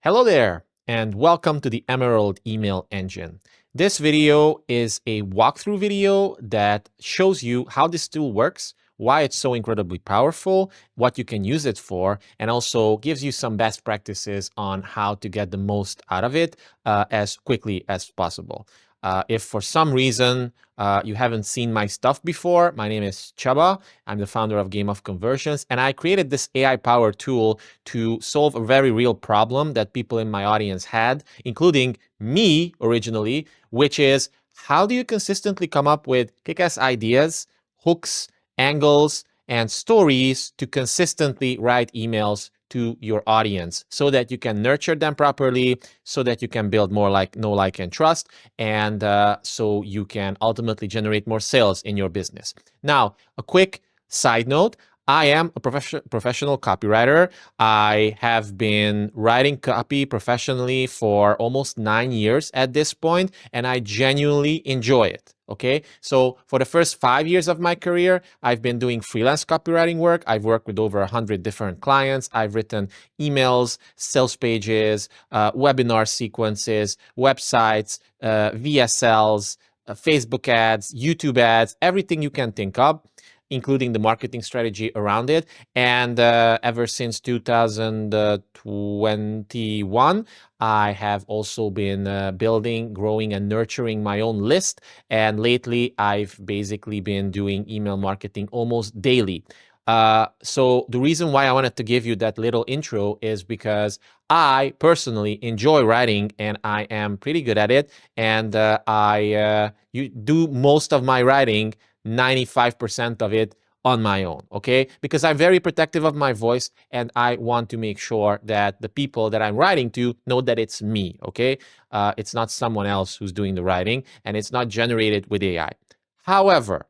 Hello there, and welcome to the Emerald Email Engine. This video is a walkthrough video that shows you how this tool works, why it's so incredibly powerful, what you can use it for, and also gives you some best practices on how to get the most out of it as quickly as possible. If for some reason you haven't seen my stuff before, my name is Chaba. I'm the founder of Game of Conversions, and I created this AI-powered tool to solve a very real problem that people in my audience had, including me originally, which is how do you consistently come up with kick-ass ideas, hooks, angles, and stories to consistently write emails to your audience so that you can nurture them properly, so that you can build more know, like, and trust, and so you can ultimately generate more sales in your business. Now, a quick side note. I am a professional copywriter. I have been writing copy professionally for almost 9 years at this point, and I genuinely enjoy it. Okay, so for the first 5 years of my career, I've been doing freelance copywriting work. I've worked with over 100 different clients. I've written emails, sales pages, webinar sequences, websites, VSLs, Facebook ads, YouTube ads, everything you can think of, including the marketing strategy around it. And ever since 2021, I have also been building, growing, and nurturing my own list. And lately, I've basically been doing email marketing almost daily. So the reason why I wanted to give you that little intro is because I personally enjoy writing, and I am pretty good at it. And you do most of my writing, 95% of it, on my own, okay? Because I'm very protective of my voice, and I want to make sure that the people that I'm writing to know that it's me, okay? It's not someone else who's doing the writing, and it's not generated with AI. However,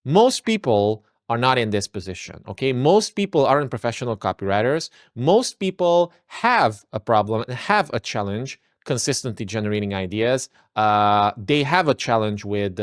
most people are not in this position, okay? Most people aren't professional copywriters. Most people have a problem and have a challenge consistently generating ideas. They have a challenge with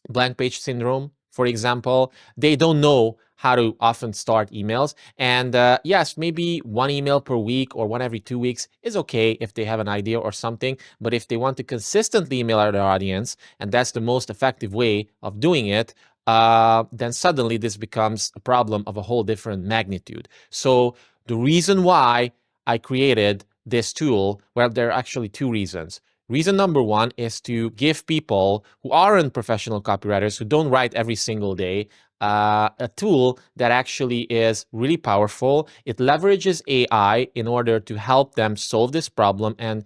blank page syndrome, for example. They don't know how to often start emails. And yes, maybe one email per week or one every 2 weeks is okay if they have an idea or something. But if they want to consistently email their audience, and that's the most effective way of doing it, then suddenly this becomes a problem of a whole different magnitude. So the reason why I created this tool, well, there are actually two reasons. Reason number one is to give people who aren't professional copywriters, who don't write every single day, a tool that actually is really powerful. It leverages AI in order to help them solve this problem and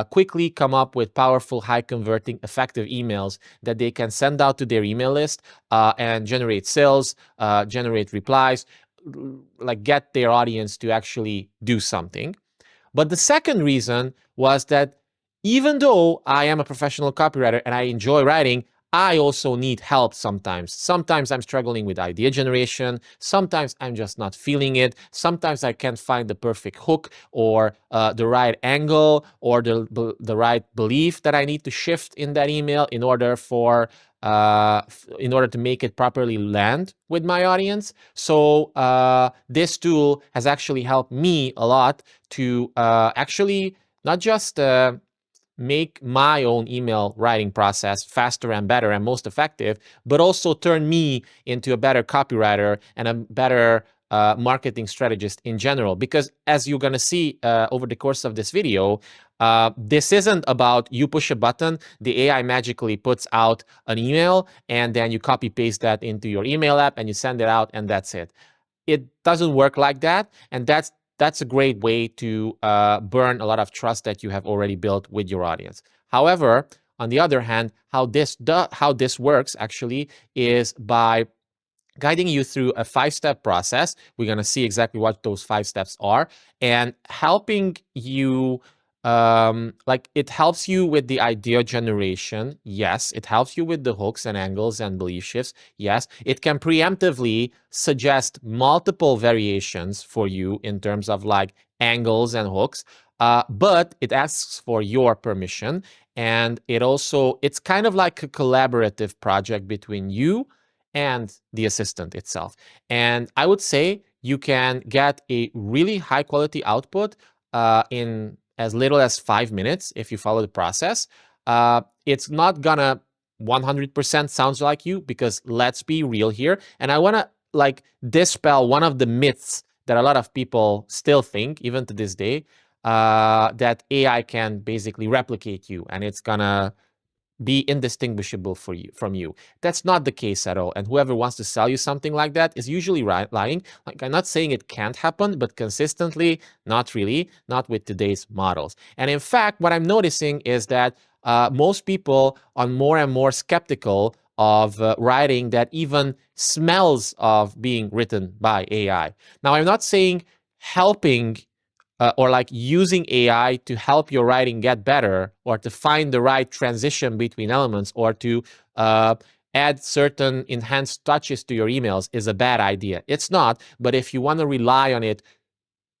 quickly come up with powerful, high-converting, effective emails that they can send out to their email list and generate sales, generate replies, like get their audience to actually do something. But the second reason was that even though I am a professional copywriter and I enjoy writing, I also need help sometimes. Sometimes I'm struggling with idea generation. Sometimes I'm just not feeling it. Sometimes I can't find the perfect hook or the right angle or the right belief that I need to shift in that email in order to make it properly land with my audience. So this tool has actually helped me a lot to actually not just make my own email writing process faster and better and most effective, but also turn me into a better copywriter and a better marketing strategist in general. Because as you're going to see over the course of this video, this isn't about you push a button, the AI magically puts out an email, and then you copy paste that into your email app and you send it out, and that's it. It doesn't work like that, and that's a great way to burn a lot of trust that you have already built with your audience. However, on the other hand, how this works actually is by guiding you through a 5-step process. We're going to see exactly what those 5 steps are, and helping you it helps you with the idea generation. Yes, it helps you with the hooks and angles and belief shifts. Yes, it can preemptively suggest multiple variations for you in terms of like angles and hooks, but it asks for your permission. And it's kind of like a collaborative project between you and the assistant itself. And I would say you can get a really high quality output in as little as 5 minutes if you follow the process. It's not gonna 100% sounds like you, because let's be real here. And I want to like dispel one of the myths that a lot of people still think, even to this day, that AI can basically replicate you and it's gonna be indistinguishable for you from you. That's not the case at all. And whoever wants to sell you something like that is usually lying. Like, I'm not saying it can't happen, but consistently, not really, not with today's models. And in fact, what I'm noticing is that most people are more and more skeptical of writing that even smells of being written by AI. Now, I'm not saying helping or like using AI to help your writing get better, or to find the right transition between elements, or to add certain enhanced touches to your emails is a bad idea. It's not, but if you want to rely on it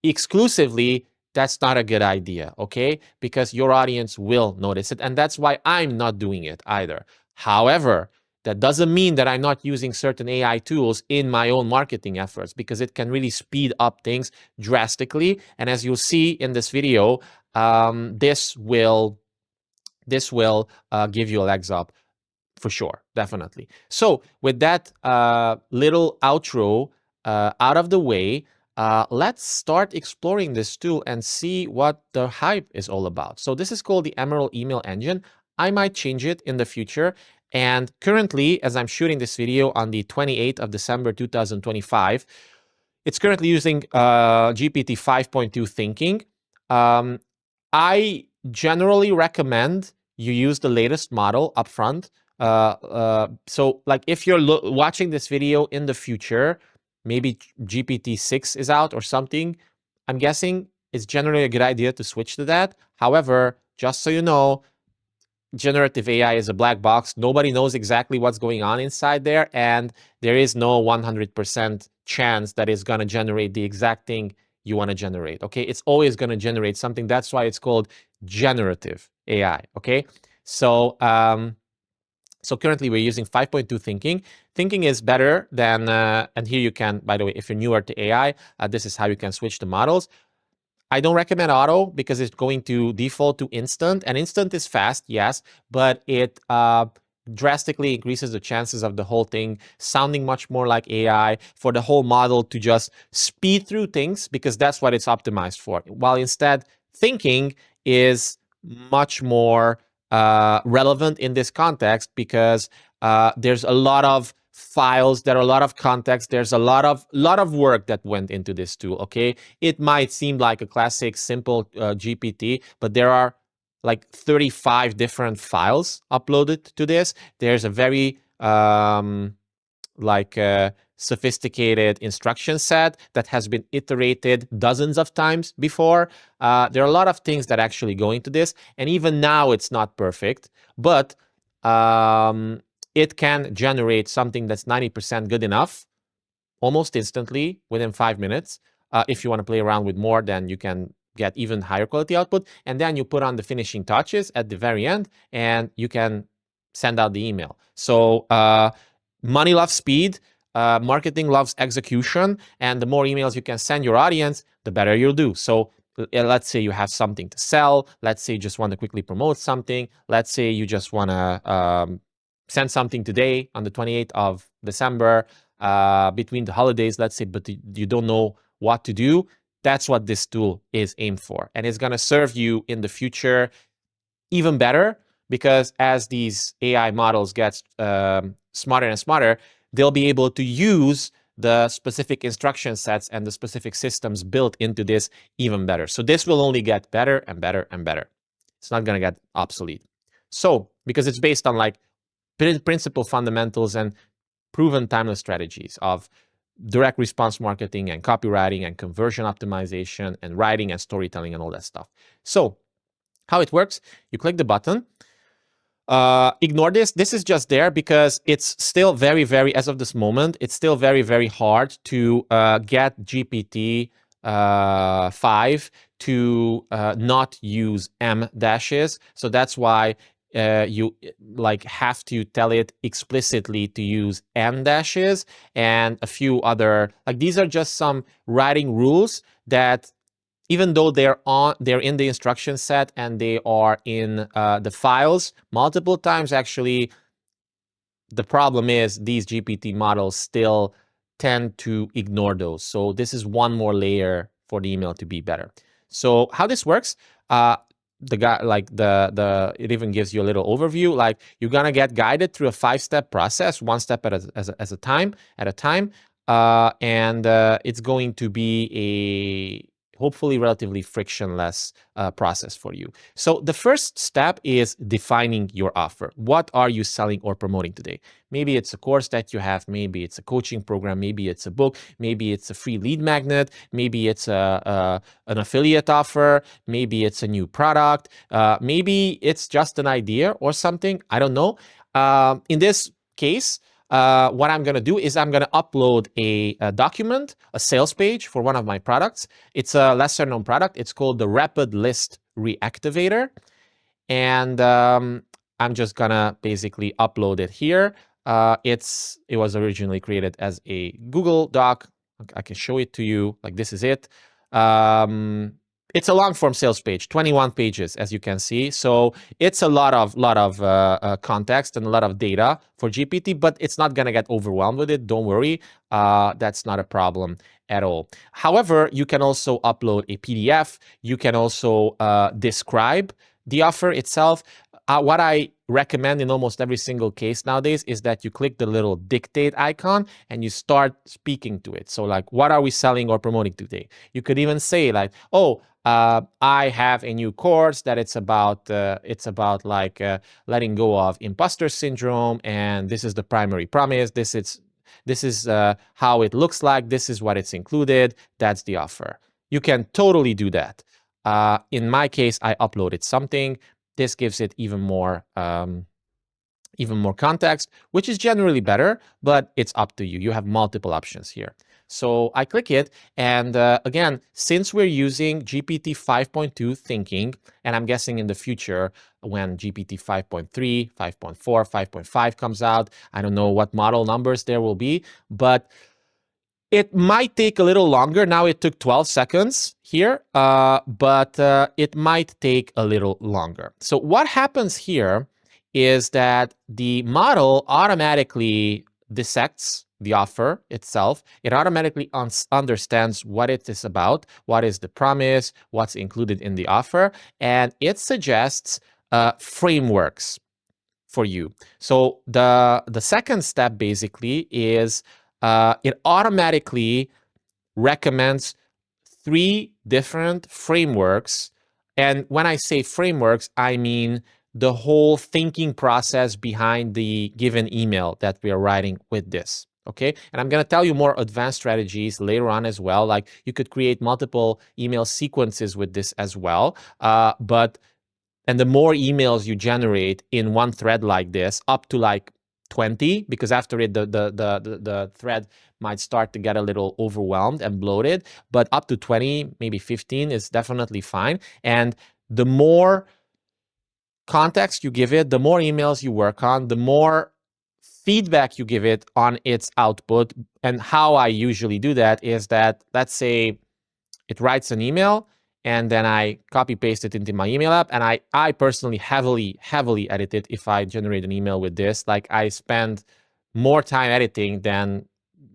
exclusively, that's not a good idea, okay? Because your audience will notice it, and that's why I'm not doing it either. However, that doesn't mean that I'm not using certain AI tools in my own marketing efforts, because it can really speed up things drastically. And as you'll see in this video, this will give you a legs up for sure, definitely. So with that little outro out of the way, let's start exploring this tool and see what the hype is all about. So this is called the Emerald Email Engine. I might change it in the future. And currently, as I'm shooting this video on the 28th of December 2025, it's currently using GPT 5.2 thinking. I generally recommend you use the latest model upfront. So like if you're watching this video in the future, maybe GPT-6 is out or something, I'm guessing it's generally a good idea to switch to that. However, just so you know, generative AI is a black box. Nobody knows exactly what's going on inside there, and there is no 100% chance that it's going to generate the exact thing you want to generate, okay? It's always going to generate something. That's why it's called generative AI, okay? So, so currently we're using 5.2 thinking. Thinking is better than, and here you can, by the way, if you're newer to AI, this is how you can switch the models. I don't recommend auto because it's going to default to instant, and instant is fast, yes, but it drastically increases the chances of the whole thing sounding much more like AI, for the whole model to just speed through things, because that's what it's optimized for. While instead, thinking is much more relevant in this context, because there's a lot of files, there are a lot of context, there's a lot of work that went into this tool, okay? It might seem like a classic simple GPT, but there are like 35 different files uploaded to this. There's a very sophisticated instruction set that has been iterated dozens of times before. There are a lot of things that actually go into this, and even now it's not perfect, but it can generate something that's 90% good enough almost instantly within 5 minutes. If you want to play around with more, then you can get even higher quality output. And then you put on the finishing touches at the very end, and you can send out the email. So money loves speed, marketing loves execution, and the more emails you can send your audience, the better you'll do. So let's say you have something to sell. Let's say you just want to quickly promote something. Let's say you just want to send something today on the 28th of December between the holidays, let's say, but you don't know what to do. That's what this tool is aimed for. And it's going to serve you in the future even better, because as these AI models get smarter and smarter, they'll be able to use the specific instruction sets and the specific systems built into this even better. So this will only get better and better and better. It's not going to get obsolete. So, because it's based on like principle fundamentals and proven timeless strategies of direct response marketing and copywriting and conversion optimization and writing and storytelling and all that stuff. So how it works, you click the button. Ignore this. This is just there because it's still very, very, as of this moment, it's still very, very hard to get GPT 5 to not use M dashes. So that's why you like have to tell it explicitly to use M dashes and a few other, like these are just some writing rules that even though they're in the instruction set and they are in the files multiple times, actually, the problem is these GPT models still tend to ignore those. So this is one more layer for the email to be better. So how this works, the guy, like it even gives you a little overview. Like, you're gonna get guided through a 5-step process, one step at a time, and it's going to be a hopefully relatively frictionless process for you. So the first step is defining your offer. What are you selling or promoting today? Maybe it's a course that you have, maybe it's a coaching program, maybe it's a book, maybe it's a free lead magnet, maybe it's an affiliate offer, maybe it's a new product, maybe it's just an idea or something. I don't know. In this case, what I'm going to do is I'm going to upload a document, a sales page for one of my products. It's a lesser known product. It's called the Rapid List Reactivator. And I'm just going to basically upload it here. It was originally created as a Google Doc. I can show it to you. Like, this is it. It's a long form sales page, 21 pages, as you can see. So it's a lot of context and a lot of data for GPT, but it's not going to get overwhelmed with it. Don't worry. That's not a problem at all. However, you can also upload a PDF. You can also describe the offer itself. What I recommend in almost every single case nowadays is that you click the little dictate icon and you start speaking to it. So, like, what are we selling or promoting today? You could even say, like, oh, I have a new course that it's about like letting go of imposter syndrome, and this is the primary promise. This is how it looks like. This is what it's included. That's the offer. You can totally do that. In my case, I uploaded something. This gives it even more context, which is generally better, but it's up to you. You have multiple options here. So I click it, and again, since we're using GPT 5.2 thinking, and I'm guessing in the future when GPT 5.3, 5.4, 5.5 comes out, I don't know what model numbers there will be, but it might take a little longer. Now it took 12 seconds here, but it might take a little longer. So what happens here is that the model automatically dissects the offer itself. It automatically understands what it is about, what is the promise, what's included in the offer, and it suggests frameworks for you. So the second step basically is it automatically recommends 3 different frameworks. And when I say frameworks, I mean the whole thinking process behind the given email that we are writing with this. Okay, and I'm going to tell you more advanced strategies later on as well. Like, you could create multiple email sequences with this as well. And the more emails you generate in one thread like this, up to like 20, because after it, the thread might start to get a little overwhelmed and bloated, but up to 20, maybe 15 is definitely fine. And the more context you give it, the more emails you work on, the more feedback you give it on its output. And how I usually do that is that, let's say it writes an email, and then I copy paste it into my email app, and I personally heavily edit it if I generate an email with this. Like, I spend more time editing than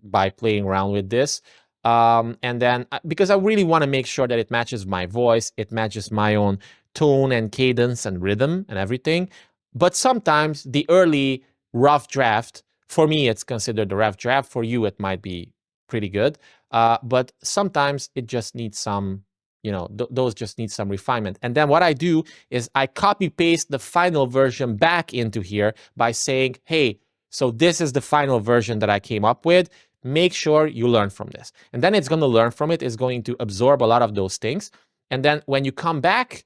by playing around with this. And then, because I really want to make sure that it matches my voice, it matches my own tone and cadence and rhythm and everything. But sometimes the early rough draft, for me, it's considered a rough draft. For you, it might be pretty good. But sometimes it just needs some, those just need some refinement. And then what I do is I copy paste the final version back into here by saying, hey, so this is the final version that I came up with. Make sure you learn from this. And then it's going to learn from it. It's going to absorb a lot of those things. And then when you come back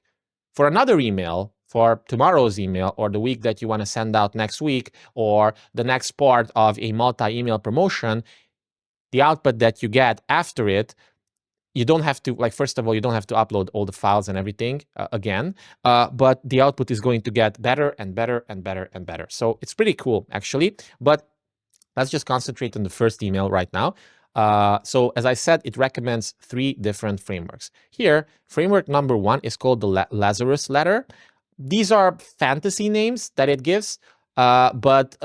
for another email, for tomorrow's email, or the week that you want to send out next week, or the next part of a multi-email promotion, the output that you get after it, you don't have to, like, first of all, you don't have to upload all the files and everything again, but the output is going to get better and better and better and better. So it's pretty cool, actually. But let's just concentrate on the first email right now. So as I said, it recommends 3 different frameworks. Here, framework number 1 is called the Lazarus letter. These are fantasy names that it gives, but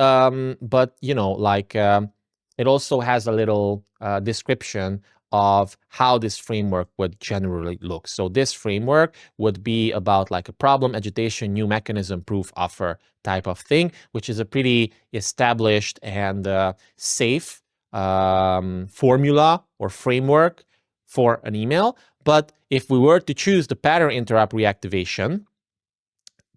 you know, like it also has a little description of how this framework would generally look. So this framework would be about like a problem, agitation, new mechanism, proof, offer type of thing, which is a pretty established and safe formula or framework for an email. But if we were to choose the pattern interrupt reactivation,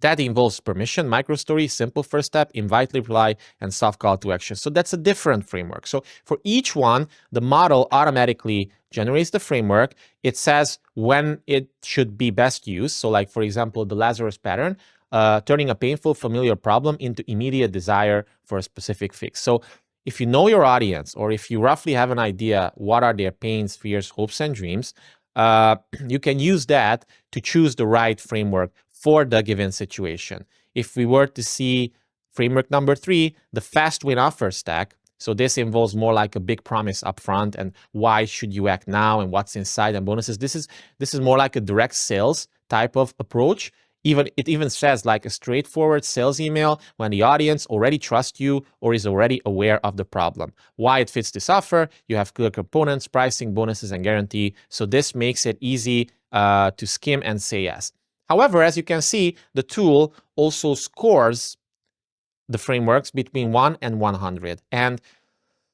that involves permission, microstory, simple first step, invite reply, and soft call to action. So that's a different framework. So for each one, the model automatically generates the framework. It says when it should be best used. So like, for example, the Lazarus pattern, turning a painful familiar problem into immediate desire for a specific fix. So if you know your audience, or if you roughly have an idea what are their pains, fears, hopes, and dreams, you can use that to choose the right framework for the given situation. If we were to see framework number 3, the fast win offer stack, so this involves more like a big promise upfront and why should you act now and what's inside and bonuses. This is more like a direct sales type of approach. It even says like a straightforward sales email when the audience already trusts you or is already aware of the problem. Why it fits this offer, you have clear components, pricing, bonuses, and guarantee. So this makes it easy to skim and say yes. However, as you can see, the tool also scores the frameworks between 1 and 100. And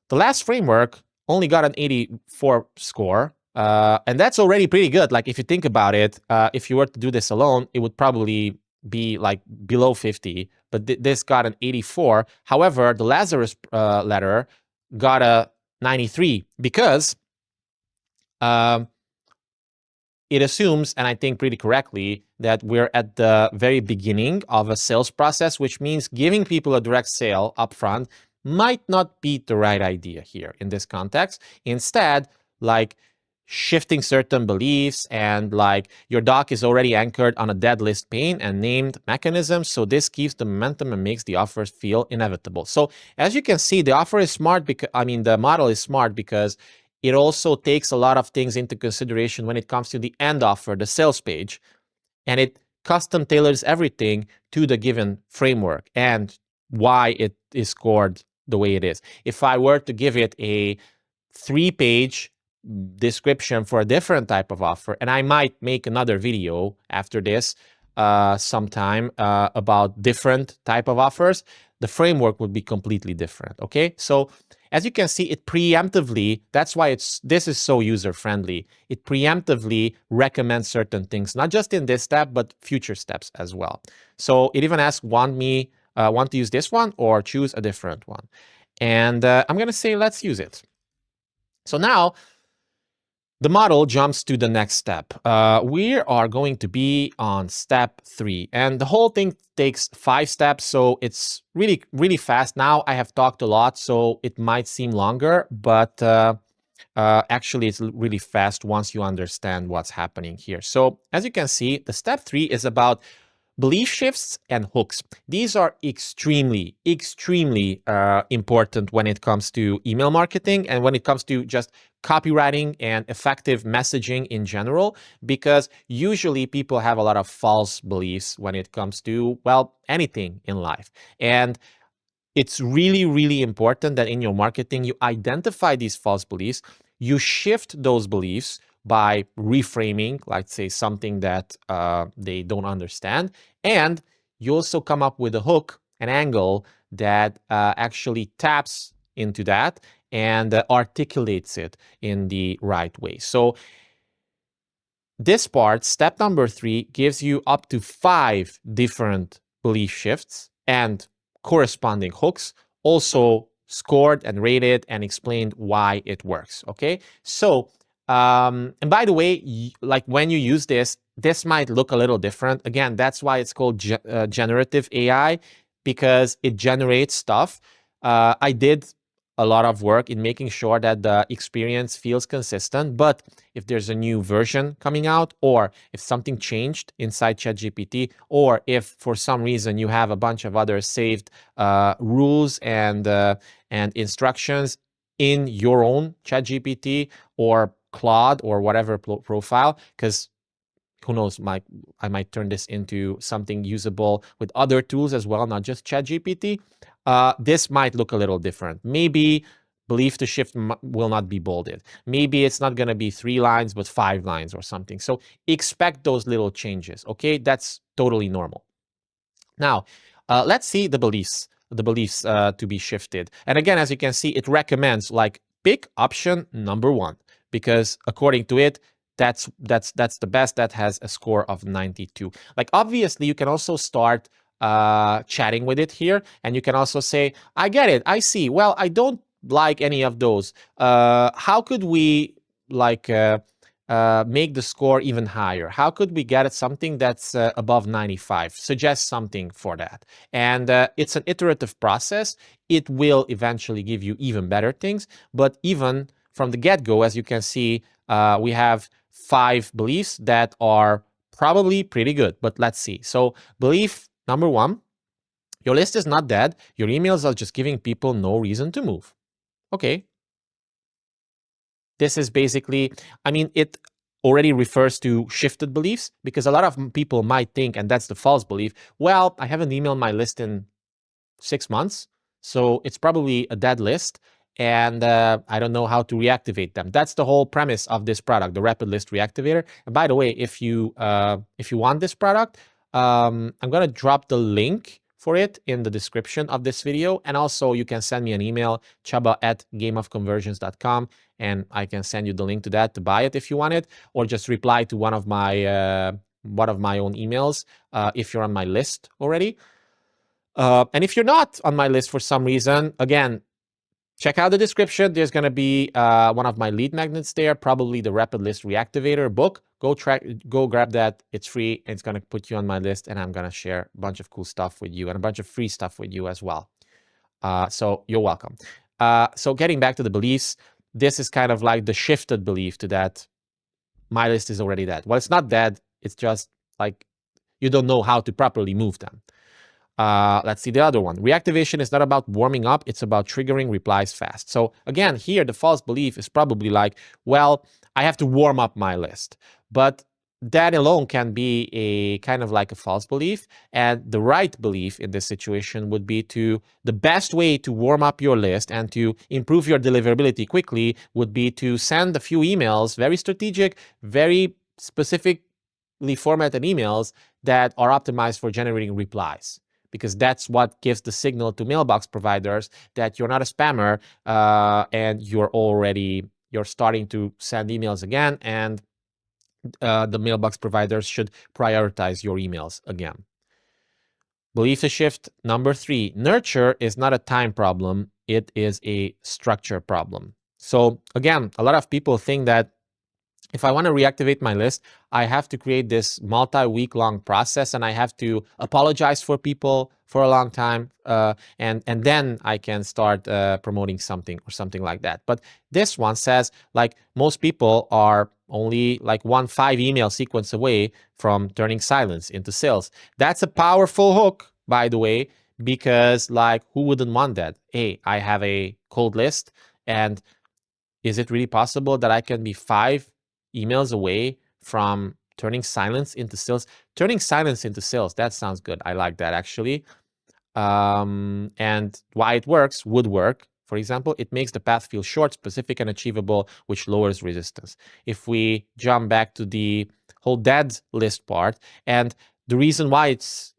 the last framework only got an 84 score. And that's already pretty good. Like if you think about it, if you were to do this alone, it would probably be like below 50, but this got an 84. However, the Lazarus letter got a 93 because it assumes, and I think pretty correctly, that we're at the very beginning of a sales process, which means giving people a direct sale upfront might not be the right idea here in this context. Instead, like shifting certain beliefs and like your doc is already anchored on a dead list pain and named mechanisms. So this keeps the momentum and makes the offers feel inevitable. So as you can see, the offer is smart because, I mean, the model is smart because it also takes a lot of things into consideration when it comes to the end offer, the sales page, and it custom tailors everything to the given framework and why it is scored the way it is. If I were to give it a 3-page description for a different type of offer, and I might make another video after this sometime about different type of offers, the framework would be completely different. Okay, so as you can see, it preemptively, that's why this is so user-friendly. It preemptively recommends certain things, not just in this step, but future steps as well. So it even asks, want to use this one or choose a different one? And I'm going to say, let's use it. So now the model jumps to the next step. We are going to be on step 3, and the whole thing takes 5 steps, so it's really, really fast. Now I have talked a lot, so it might seem longer, but actually it's really fast once you understand what's happening here. So as you can see, the step 3 is about belief shifts and hooks. These are extremely, extremely important when it comes to email marketing and when it comes to just copywriting and effective messaging in general, because usually people have a lot of false beliefs when it comes to, well, anything in life. And it's really, really important that in your marketing, you identify these false beliefs, you shift those beliefs by reframing, like say something that they don't understand, and you also come up with a hook, an angle that actually taps into that and articulates it in the right way. So this part, step number 3, gives you up to 5 different belief shifts and corresponding hooks, also scored and rated and explained why it works. Okay, so and by the way, like when you use this, this might look a little different. Again, that's why it's called generative AI, because it generates stuff. I did a lot of work in making sure that the experience feels consistent, but if there's a new version coming out, or if something changed inside ChatGPT, or if for some reason you have a bunch of other saved rules and instructions, in your own ChatGPT or Claude or whatever profile, because who knows, I might turn this into something usable with other tools as well, not just ChatGPT. This might look a little different. Maybe belief to shift will not be bolded. Maybe it's not going to be 3 lines, but 5 lines or something. So expect those little changes, okay? That's totally normal. Now, let's see the beliefs to be shifted. And again, as you can see, it recommends like pick option number 1, because according to it, that's the best. That has a score of 92. Like, obviously, you can also start chatting with it here, and you can also say, I get it, I see. Well, I don't like any of those. How could we like make the score even higher? How could we get something that's above 95? Suggest something for that. And it's an iterative process. It will eventually give you even better things. But even from the get-go, as you can see, we have 5 beliefs that are probably pretty good. But let's see. So belief number 1, your list is not dead. Your emails are just giving people no reason to move. Okay. This is basically, I mean, it already refers to shifted beliefs, because a lot of people might think, and that's the false belief, well, I haven't emailed my list in 6 months, so it's probably a dead list, and I don't know how to reactivate them. That's the whole premise of this product, the Rapid List Reactivator. And by the way, if you want this product, I'm going to drop the link for it in the description of this video. And also you can send me an email, chaba@gameofconversions.com, and I can send you the link to that to buy it if you want it, or just reply to one of my own emails if you're on my list already. And if you're not on my list for some reason, again, check out the description. There's going to be one of my lead magnets there, probably the Rapid List Reactivator book. Go grab that. It's free, and it's going to put you on my list, and I'm going to share a bunch of cool stuff with you and a bunch of free stuff with you as well. So you're welcome. So getting back to the beliefs, this is kind of like the shifted belief to that my list is already dead. Well, it's not dead. It's just like you don't know how to properly move them. Let's see the other one. Reactivation is not about warming up. It's about triggering replies fast. So again, here, the false belief is probably like, well, I have to warm up my list. But that alone can be a kind of like a false belief. And the right belief in this situation would be the best way to warm up your list and to improve your deliverability quickly would be to send a few emails, very strategic, very specifically formatted emails that are optimized for generating replies, because that's what gives the signal to mailbox providers that you're not a spammer and you're starting to send emails again, and the mailbox providers should prioritize your emails again. Belief to shift number 3, nurture is not a time problem, it is a structure problem. So again, a lot of people think that if I want to reactivate my list, I have to create this multi-week long process, and I have to apologize for people for a long time, and then I can start promoting something or something like that. But this one says, like, most people are only like 5 email sequence away from turning silence into sales. That's a powerful hook, by the way, because like, who wouldn't want that? Hey, I have a cold list, and is it really possible that I can be 5 emails away from turning silence into sales? Turning silence into sales, that sounds good. I like that, actually. And why it would work. For example, it makes the path feel short, specific, and achievable, which lowers resistance. If we jump back to the whole dead list part, and the reason why it's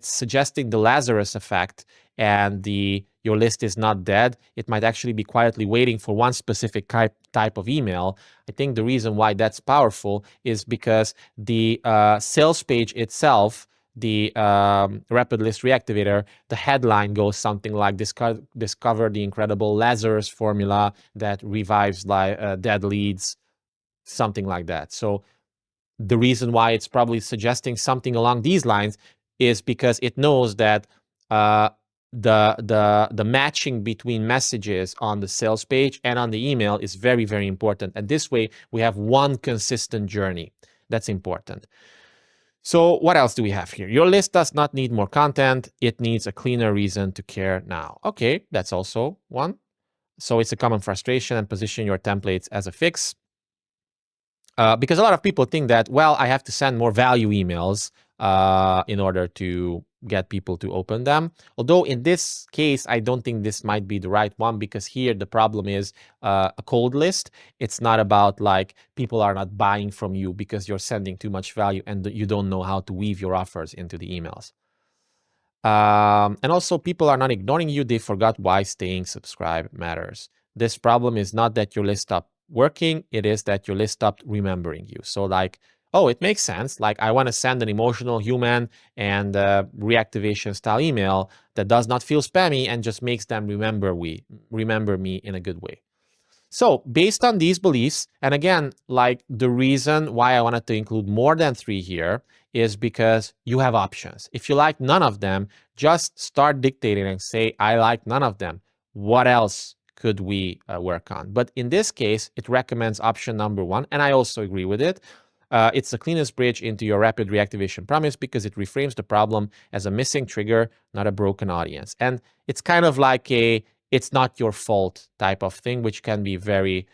suggesting the Lazarus effect and your list is not dead, it might actually be quietly waiting for one specific type of email. I think the reason why that's powerful is because the sales page itself, the Rapid List Reactivator, the headline goes something like, discover the incredible Lazarus formula that revives dead leads, something like that. So the reason why it's probably suggesting something along these lines is because it knows that the matching between messages on the sales page and on the email is very, very important. And this way we have one consistent journey. That's important. So what else do we have here? Your list does not need more content. It needs a cleaner reason to care now. Okay, that's also one. So it's a common frustration, and position your templates as a fix. Because a lot of people think that, well, I have to send more value emails in order to get people to open them. Although in this case, I don't think this might be the right one, because here the problem is a cold list. It's not about like people are not buying from you because you're sending too much value and you don't know how to weave your offers into the emails. And also, people are not ignoring you. They forgot why staying subscribed matters. This problem is not that your list stopped working. It is that your list stopped remembering you. So like, oh, it makes sense. Like, I want to send an emotional, human, and reactivation style email that does not feel spammy and just makes them remember me in a good way. So based on these beliefs, and again, like the reason why I wanted to include more than 3 here is because you have options. If you like none of them, just start dictating and say, I like none of them. What else could we work on? But in this case, it recommends option number 1, and I also agree with it. It's the cleanest bridge into your rapid reactivation promise because it reframes the problem as a missing trigger, not a broken audience. And it's kind of like a it's not your fault type of thing, which can be very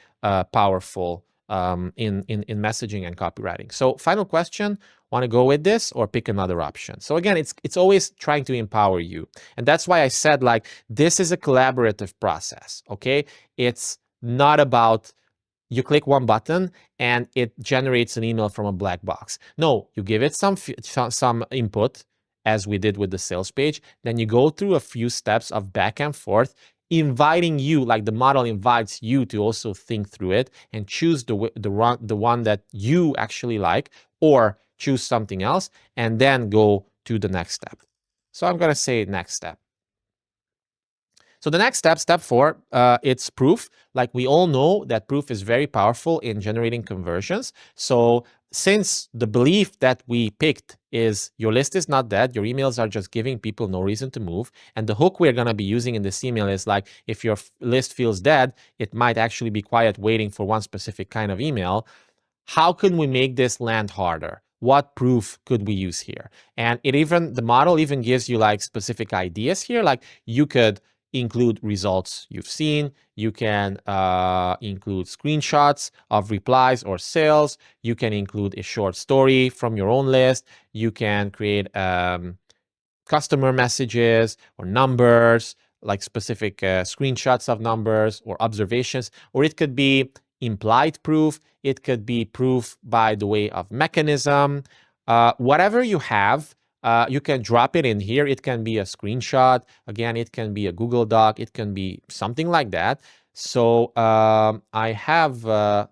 powerful in messaging and copywriting. So final question, want to go with this or pick another option? So again, it's always trying to empower you. And that's why I said, like, this is a collaborative process, okay? It's not about you click one button and it generates an email from a black box. No, you give it some input, as we did with the sales page. Then you go through a few steps of back and forth, inviting you, like the model invites you to also think through it and choose the one that you actually like, or choose something else, and then go to the next step. So I'm going to say next step. So the next step, step 4, it's proof. Like, we all know that proof is very powerful in generating conversions. So since the belief that we picked is your list is not dead, your emails are just giving people no reason to move, and the hook we're going to be using in this email is like, if your list feels dead, it might actually be quiet waiting for one specific kind of email. How can we make this land harder? What proof could we use here? And the model even gives you like specific ideas here. Like, you could include results you've seen. You can include screenshots of replies or sales. You can include a short story from your own list. You can create customer messages or numbers, like specific screenshots of numbers or observations, or it could be implied proof. It could be proof by the way of mechanism. Whatever you have, you can drop it in here. It can be a screenshot. Again, it can be a Google Doc. It can be something like that. So I have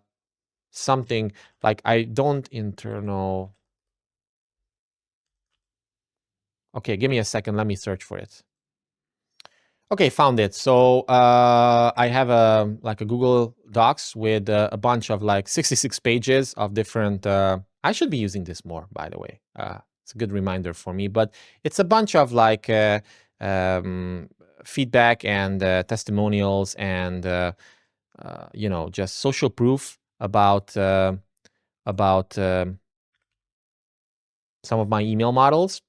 something like, I don't internal. Okay, give me a second. Let me search for it. Okay, found it. So I have a Google Docs with a bunch of like 66 pages of different. I should be using this more, by the way. It's a good reminder for me. But it's a bunch of like feedback and testimonials and just social proof about some of my email models.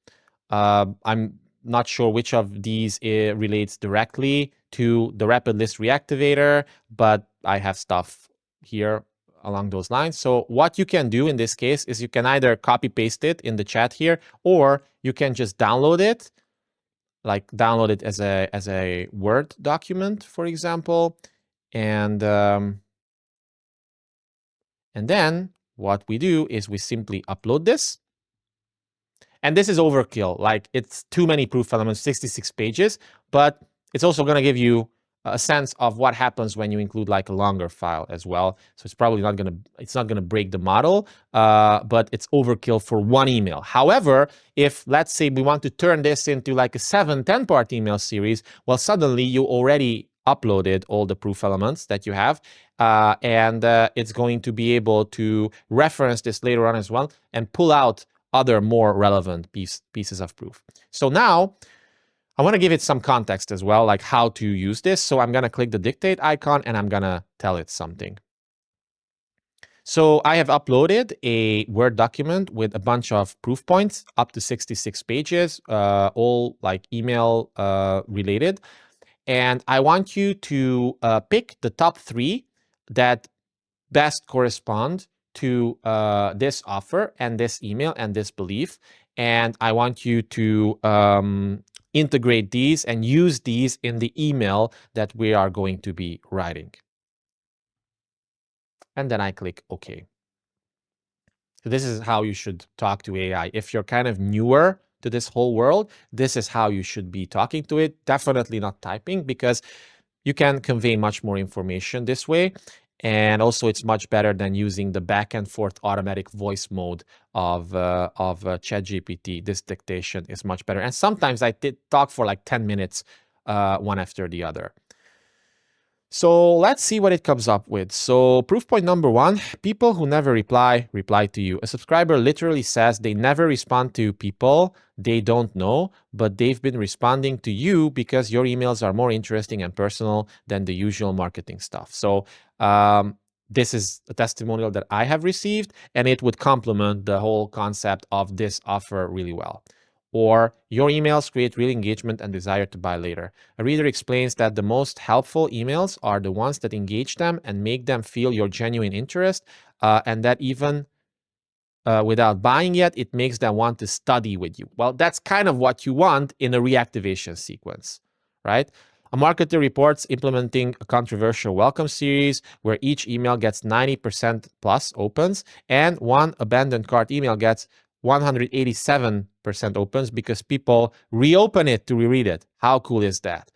I'm not sure which of these relates directly to the Rapid List Reactivator, but I have stuff here along those lines. So what you can do in this case is you can either copy paste it in the chat here, or you can just download it, like download it as a Word document, for example. And then what we do is we simply upload this. And this is overkill. Like, it's too many proof elements, 66 pages, but it's also going to give you a sense of what happens when you include like a longer file as well. So it's probably not going to break the model, but it's overkill for one email. However, if let's say we want to turn this into like a 7-10 part email series, well, suddenly you already uploaded all the proof elements that you have, and it's going to be able to reference this later on as well and pull out other more relevant pieces of proof. So now I want to give it some context as well, like how to use this. So I'm going to click the dictate icon and I'm going to tell it something. So I have uploaded a Word document with a bunch of proof points, up to 66 pages, all like email related. and I want you to pick the top 3 that best correspond to this offer and this email and this belief. And I want you to integrate these and use these in the email that we are going to be writing. And then I click OK. So this is how you should talk to AI. If you're kind of newer to this whole world, this is how you should be talking to it. Definitely not typing, because you can convey much more information this way. And also, it's much better than using the back and forth automatic voice mode of ChatGPT. This dictation is much better. And sometimes I did talk for like 10 minutes, one after the other. So let's see what it comes up with. So proof point number 1, people who never reply to you. A subscriber literally says they never respond to people they don't know, but they've been responding to you because your emails are more interesting and personal than the usual marketing stuff. So this is a testimonial that I have received, and it would complement the whole concept of this offer really well. Or your emails create real engagement and desire to buy later. A reader explains that the most helpful emails are the ones that engage them and make them feel your genuine interest, and that even without buying yet, it makes them want to study with you. Well, that's kind of what you want in a reactivation sequence, right? A marketer reports implementing a controversial welcome series where each email gets 90% plus opens, and one abandoned cart email gets 187% opens because people reopen it to reread it. How cool is that?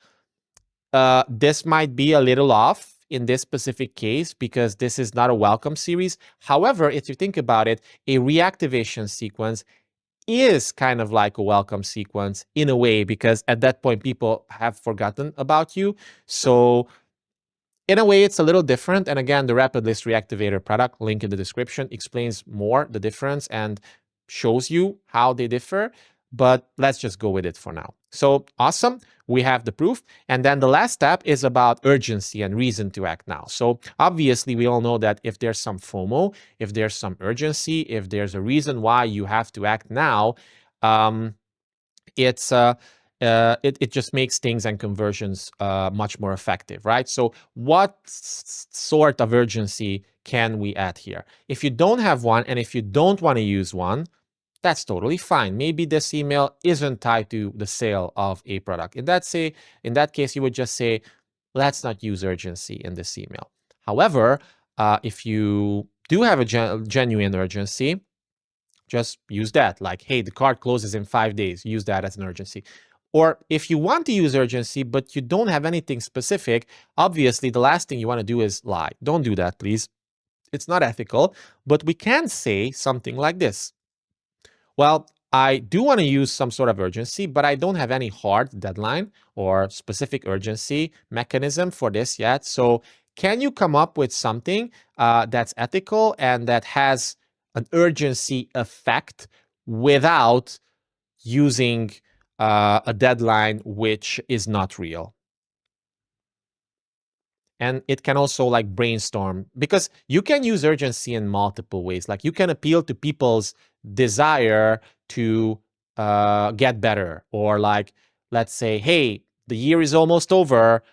This might be a little off in this specific case because this is not a welcome series. However, if you think about it, a reactivation sequence is kind of like a welcome sequence in a way, because at that point people have forgotten about you. So in a way, it's a little different. And again, the Rapid List Reactivator product, link in the description, explains more the difference and shows you how they differ. But let's just go with it for now. So awesome. We have the proof. And then the last step is about urgency and reason to act now. So obviously, we all know that if there's some FOMO, if there's some urgency, if there's a reason why you have to act now, it just makes things and conversions much more effective, right? So what sort of urgency can we add here? If you don't have one, and if you don't want to use one, that's totally fine. Maybe this email isn't tied to the sale of a product. In that case, you would just say, let's not use urgency in this email. However, if you do have a genuine urgency, just use that. Like, hey, the cart closes in 5 days. Use that as an urgency. Or if you want to use urgency, but you don't have anything specific, obviously the last thing you want to do is lie. Don't do that, please. It's not ethical, but we can say something like this. Well, I do want to use some sort of urgency, but I don't have any hard deadline or specific urgency mechanism for this yet. So can you come up with something that's ethical and that has an urgency effect without using a deadline which is not real? And it can also like brainstorm, because you can use urgency in multiple ways. Like you can appeal to people's desire to get better, or like, let's say, hey, the year is almost over.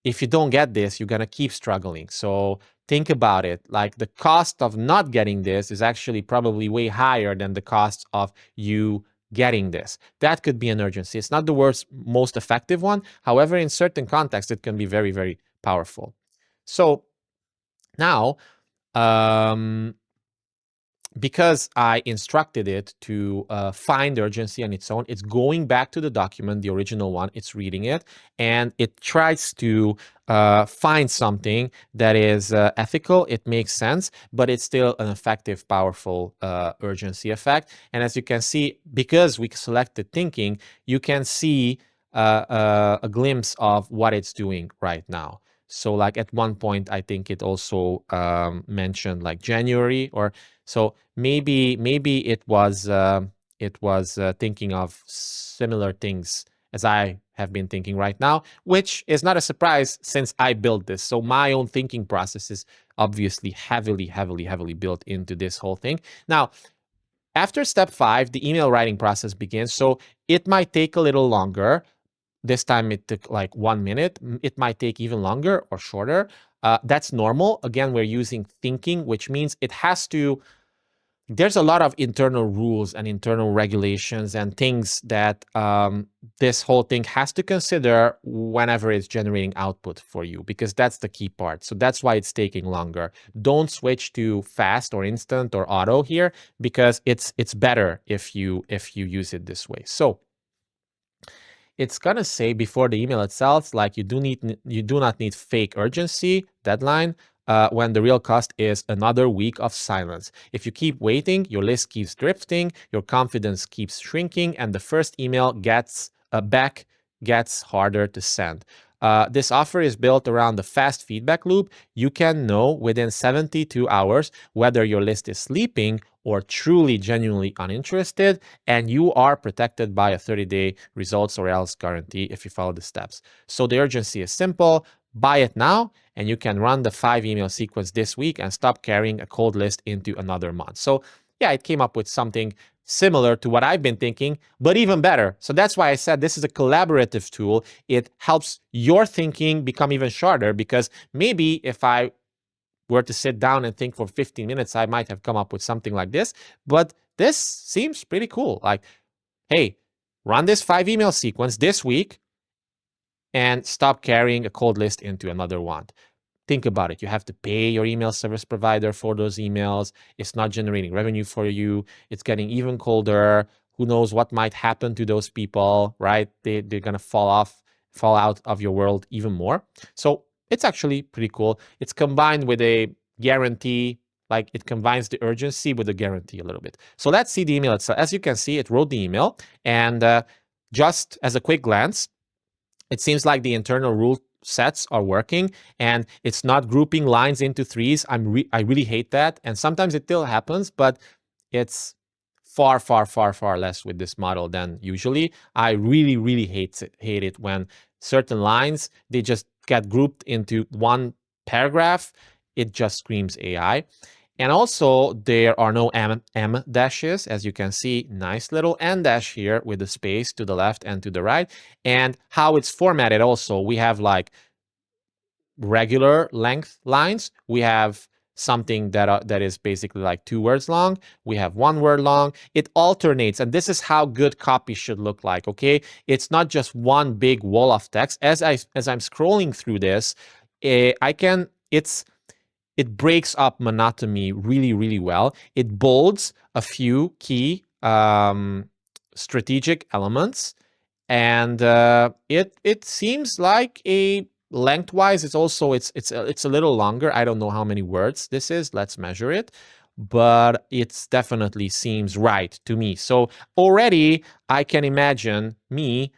If you don't get this, you're going to keep struggling. So think about it. Like the cost of not getting this is actually probably way higher than the cost of you getting this. That could be an urgency. It's not the most effective one. However, in certain contexts, it can be very, very powerful. So now, because I instructed it to find urgency on its own, it's going back to the document, the original one, it's reading it, and it tries to find something that is ethical, it makes sense, but it's still an effective, powerful urgency effect. And as you can see, because we selected thinking, you can see a glimpse of what it's doing right now. So like at one point, I think it also mentioned like January, or so maybe it was thinking of similar things as I have been thinking right now, which is not a surprise since I built this. So my own thinking process is obviously heavily built into this whole thing. Now, after step 5, the email writing process begins. So it might take a little longer. This time it took like 1 minute. It might take even longer or shorter. That's normal. Again, we're using thinking, which means it has to, there's a lot of internal rules and internal regulations and things that this whole thing has to consider whenever it's generating output for you, because that's the key part. So that's why it's taking longer. Don't switch to fast or instant or auto here, because it's better if you use it this way. So it's gonna say before the email itself, like you do not need fake urgency deadline, when the real cost is another week of silence. If you keep waiting, your list keeps drifting, your confidence keeps shrinking, and the first email gets harder to send. This offer is built around the fast feedback loop. You can know within 72 hours whether your list is sleeping or truly genuinely uninterested, and you are protected by a 30-day results or else guarantee if you follow the steps. So the urgency is simple. Buy it now, and you can run the 5-email sequence this week and stop carrying a cold list into another month. So yeah, it came up with something similar to what I've been thinking, but even better. So that's why I said this is a collaborative tool. It helps your thinking become even sharper, because maybe if I were to sit down and think for 15 minutes, I might have come up with something like this. But this seems pretty cool. Like, hey, run this 5-email sequence this week and stop carrying a cold list into another one. Think about it. You have to pay your email service provider for those emails. It's not generating revenue for you. It's getting even colder. Who knows what might happen to those people, right? They're going to fall out of your world even more. So it's actually pretty cool. It's combined with a guarantee, like it combines the urgency with the guarantee a little bit. So let's see the email itself. As you can see, it wrote the email. And just as a quick glance, it seems like the internal rule sets are working, and it's not grouping lines into threes. I really hate that. And sometimes it still happens, but it's far less with this model than usually. I really hate it when certain lines, they just get grouped into one paragraph. It just screams AI. And also, there are no M dashes, as you can see, nice little N dash here with the space to the left and to the right. And how it's formatted also, we have like regular length lines. We have something that is basically like 2 words long. We have 1 word long. It alternates, and this is how good copy should look like, okay? It's not just one big wall of text. As I'm scrolling through this, it breaks up monotony really well. It bolds a few key strategic elements, and it seems like a lengthwise. It's also it's a little longer. I don't know how many words this is. Let's measure it, but it definitely seems right to me. So already I can imagine me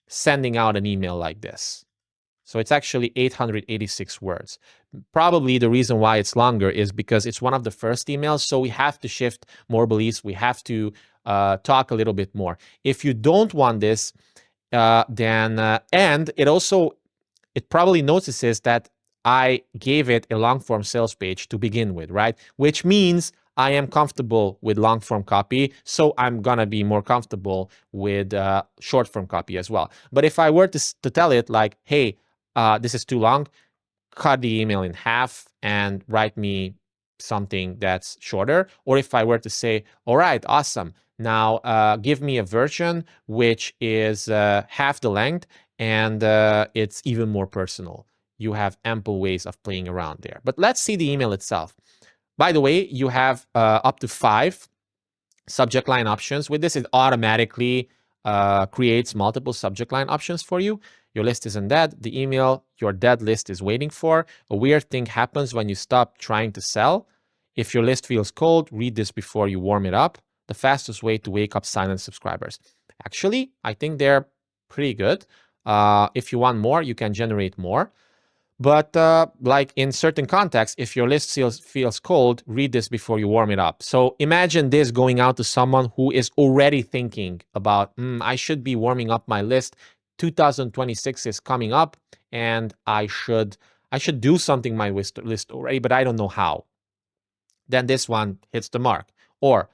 sending out an email like this. So it's actually 886 words. Probably the reason why it's longer is because it's one of the first emails, so we have to shift more beliefs. We have to talk a little bit more. If you don't want this, and it probably notices that I gave it a long form sales page to begin with, right? Which means I am comfortable with long form copy, so I'm gonna be more comfortable with short form copy as well. But if I were to tell it like, hey, this is too long, cut the email in half and write me something that's shorter. Or if I were to say, all right, awesome, now give me a version which is half the length and it's even more personal. You have ample ways of playing around there. But let's see the email itself. By the way, you have up to 5 subject line options. With this, it automatically creates multiple subject line options for you. Your list isn't dead. The email your dead list is waiting for. A weird thing happens when you stop trying to sell. If your list feels cold, read this before you warm it up. The fastest way to wake up silent subscribers. Actually, I think they're pretty good. If you want more, you can generate more. But like in certain contexts, if your list feels cold, read this before you warm it up. So imagine this going out to someone who is already thinking about, I should be warming up my list. 2026 is coming up, and I should do something my list already, but I don't know how. Then this one hits the mark. Or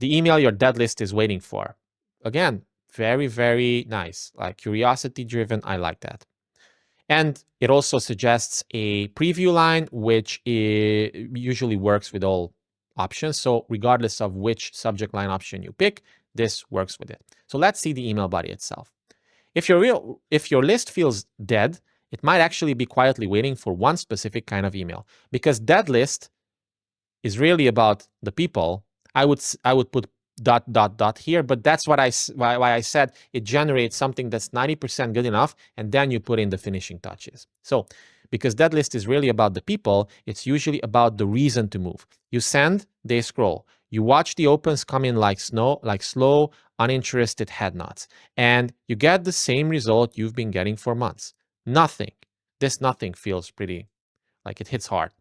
the email your dead list is waiting for. Again, Very, very nice. Like curiosity driven. I like that. And it also suggests a preview line, which usually works with all options. So regardless of which subject line option you pick, this works with it. So let's see the email body itself. If your list feels dead, it might actually be quietly waiting for one specific kind of email, because dead list is really about the people. I would put ... here, but that's why I said it generates something that's 90% good enough, and then you put in the finishing touches. So because that list is really about the people, it's usually about the reason to move. You send, they scroll. You watch the opens come in like slow, uninterested head nods, and you get the same result you've been getting for months. Nothing. This nothing feels pretty, like it hits hard.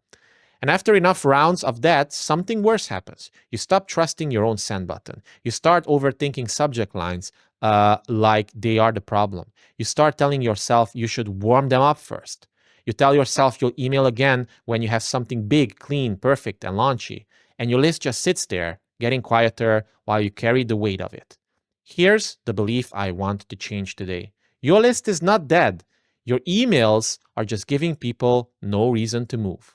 And after enough rounds of that, something worse happens. You stop trusting your own send button. You start overthinking subject lines like they are the problem. You start telling yourself you should warm them up first. You tell yourself you'll email again when you have something big, clean, perfect, and launchy. And your list just sits there, getting quieter while you carry the weight of it. Here's the belief I want to change today. Your list is not dead. Your emails are just giving people no reason to move.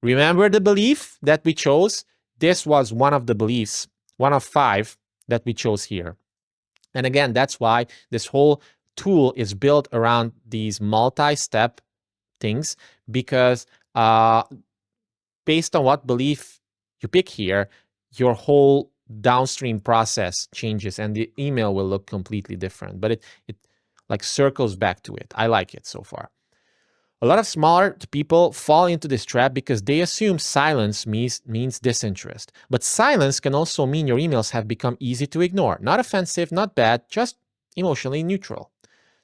Remember the belief that we chose? This was one of the beliefs, one of 5 that we chose here. And again, that's why this whole tool is built around these multi-step things, because based on what belief you pick here, your whole downstream process changes and the email will look completely different. But it like circles back to it. I like it so far. A lot of smart people fall into this trap because they assume silence means disinterest. But silence can also mean your emails have become easy to ignore. Not offensive, not bad, just emotionally neutral.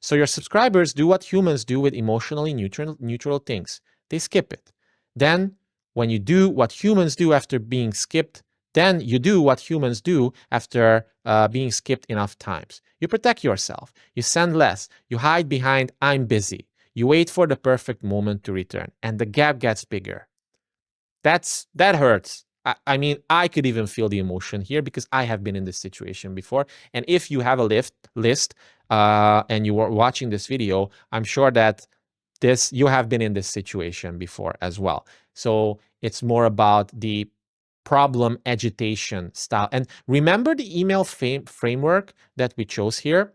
So your subscribers do what humans do with emotionally neutral things. They skip it. Then, when you do what humans do after being skipped, then you do what humans do after being skipped enough times. You protect yourself. You send less. You hide behind "I'm busy." You wait for the perfect moment to return, and the gap gets bigger. That hurts. I mean, I could even feel the emotion here because I have been in this situation before. And if you have a list and you were watching this video, I'm sure that you have been in this situation before as well. So it's more about the problem agitation style. And remember the email framework that we chose here,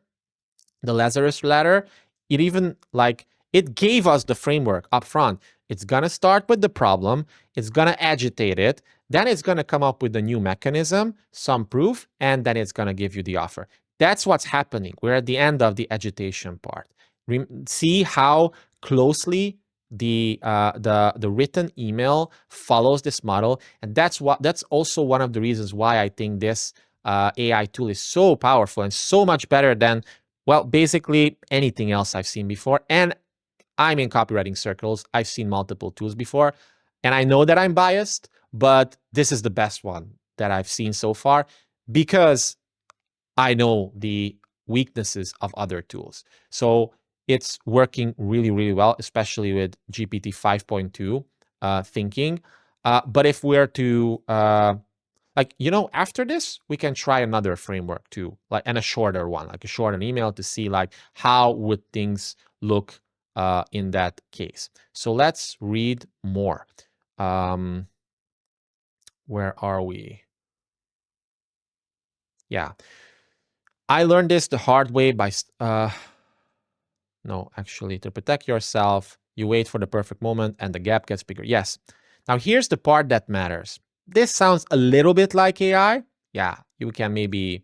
the Lazarus ladder? It even it gave us the framework up front. It's going to start with the problem. It's going to agitate it. Then it's going to come up with a new mechanism, some proof, and then it's going to give you the offer. That's what's happening. We're at the end of the agitation part. See how closely the written email follows this model, and that's also one of the reasons why I think this AI tool is so powerful and so much better than, well, basically anything else I've seen before. And I'm in copywriting circles. I've seen multiple tools before, and I know that I'm biased, but this is the best one that I've seen so far because I know the weaknesses of other tools. So it's working really, really well, especially with GPT 5.2 thinking. But if we're to after this, we can try another framework too, and a shorter one, like a shorter email, to see how would things look in that case. So let's read more. Where are we? Yeah. I learned this the hard way by... no, actually, to protect yourself, you wait for the perfect moment and the gap gets bigger. Yes. Now, here's the part that matters. This sounds a little bit like AI. Yeah, you can maybe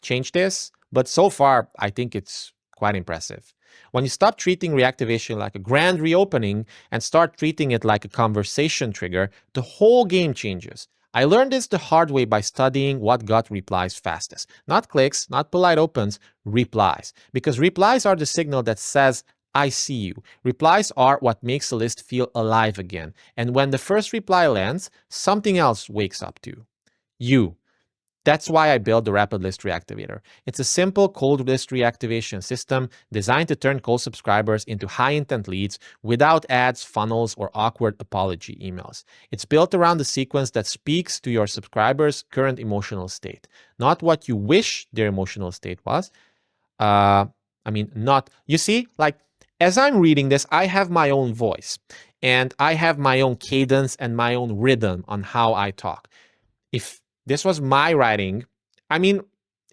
change this, but so far, I think it's quite impressive. When you stop treating reactivation like a grand reopening and start treating it like a conversation trigger, the whole game changes. I learned this the hard way by studying what got replies fastest. Not clicks, not polite opens, replies. Because replies are the signal that says, I see you. Replies are what makes a list feel alive again. And when the first reply lands, something else wakes up too. You. That's why I built the Rapid List Reactivator. It's a simple cold list reactivation system designed to turn cold subscribers into high-intent leads without ads, funnels, or awkward apology emails. It's built around the sequence that speaks to your subscribers' current emotional state, not what you wish their emotional state was, but what they actually need. It's a simple cold list reactivation system designed to turn cold subscribers into high-intent leads without ads, funnels, or awkward apology emails. It's built around the sequence that speaks to your subscribers' current emotional state, not what you wish their emotional state was, I mean, not, you see, like, as I'm reading this, I have my own voice and I have my own cadence and my own rhythm on how I talk. If this was my writing, I mean,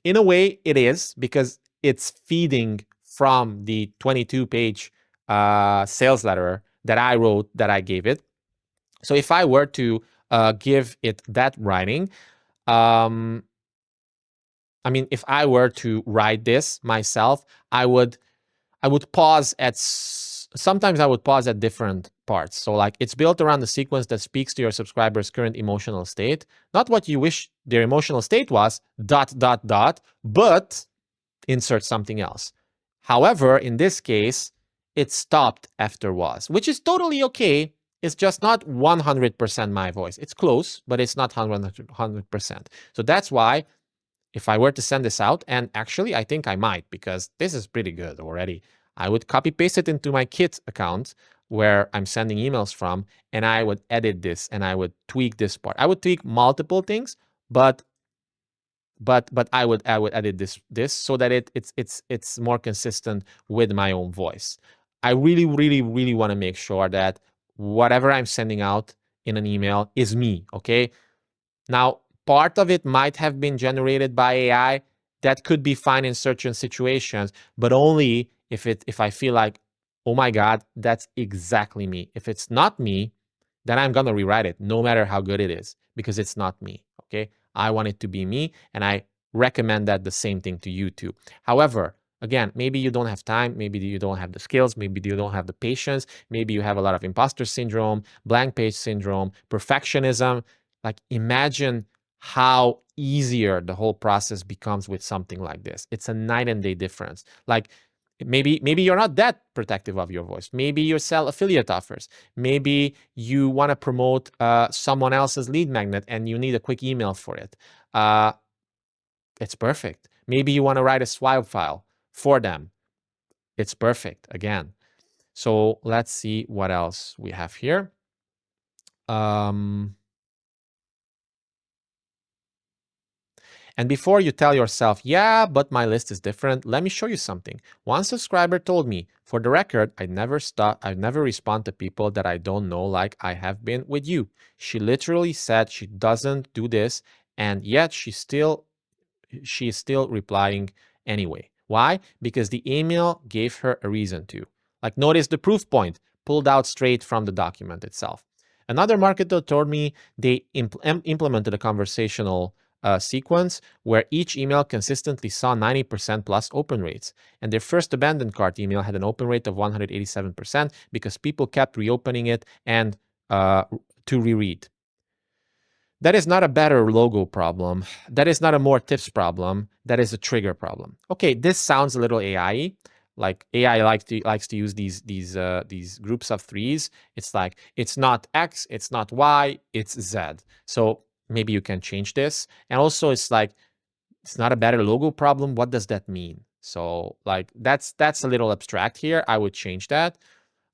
in a way it is, because it's feeding from the 22-page sales letter that I wrote, that I gave it. So if I were to give it that writing, um, I mean, if I were to write this myself, I would pause at sometimes I would pause at different parts. So like, it's built around the sequence that speaks to your subscriber's current emotional state, not what you wish their emotional state was, ... but insert something else. However, in this case, it stopped after was, which is totally okay. It's just not 100% my voice. It's close, but it's not 100%. So that's why, if I were to send this out, and actually I think I might, because this is pretty good already, I would copy paste it into my Kit account where I'm sending emails from, and I would edit this and I would tweak this part. I would tweak multiple things, but I would edit this so that it's more consistent with my own voice. I really want to make sure that whatever I'm sending out in an email is me, okay? Now, part of it might have been generated by AI. That could be fine in certain situations, but only if I feel like, oh my God, that's exactly me. If it's not me, then I'm gonna rewrite it, no matter how good it is, because it's not me. Okay, I want it to be me, and I recommend that the same thing to you too. However, again, maybe you don't have time, maybe you don't have the skills, maybe you don't have the patience, maybe you have a lot of imposter syndrome, blank page syndrome, perfectionism. Like, imagine how easier the whole process becomes with something like this. It's a night and day difference. Like, maybe you're not that protective of your voice. Maybe you sell affiliate offers. Maybe you want to promote someone else's lead magnet and you need a quick email for it. It's perfect. Maybe you want to write a swipe file for them. It's perfect again. So let's see what else we have here. And before you tell yourself, yeah, but my list is different, let me show you something. One subscriber told me, for the record, I never respond to people that I don't know, like I have been with you. She literally said she doesn't do this, and yet she is still replying anyway. Why? Because the email gave her a reason to. Like, notice the proof point pulled out straight from the document itself. Another marketer told me they implemented a conversational sequence where each email consistently saw 90% plus open rates. And their first abandoned cart email had an open rate of 187% because people kept reopening it and to reread. That is not a better logo problem. That is not a more tips problem. That is a trigger problem. Okay, this sounds a little AI-y. Like, AI likes to use these groups of threes. It's like, it's not X, it's not Y, it's Z. So maybe you can change this. And also, it's like, it's not a better logo problem. What does that mean? So like, that's a little abstract here. I would change that.